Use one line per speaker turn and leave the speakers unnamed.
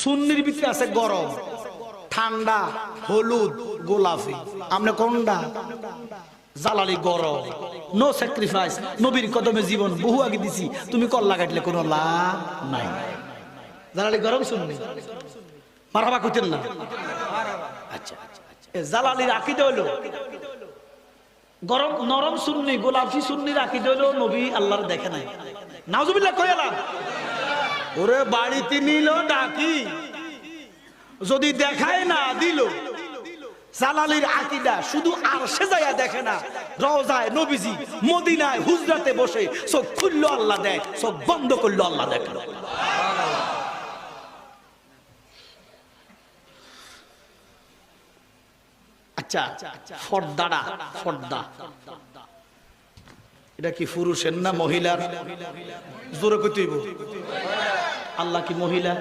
সুন্নির ভিতরে আছে গরম, ঠান্ডা, হলুদ, গোলাপি। আমরা কোনটা? জালালি গরম, নো স্যাক্রিফাইস, নবীর কদমে জীবন বহু আগে দিছি, তুমি কল্লা কাটলে কোনো লাভ নাই। জালালি গরম সুন্নি, মারহাবা কইতেন না? আচ্ছা, জালালির আকীদা হলো গরম নরম সুন্নি, গোলাপি সুন্নির আকীদা হলো নবী আল্লাহর দেখে নাই। নাউজুবিল্লাহ কইলাম। ওরে বাড়িতে নিল ডাকি, যদি দেখায় না দিল। জালালির আকীদা শুধু আরশে যায়া দেখে না, রওজায় নবীজি, মদিনায় হুজরাতে বসে চোখ খুললো আল্লাহ দেয়, চোখ বন্ধ করলো আল্লাহ দেখলো। আচ্ছা, ফর্দাটা, ফর্দা এটা কি পুরুষের না মহিলার? জোরে কইতেইব। আল্লাহ কি মহিলা?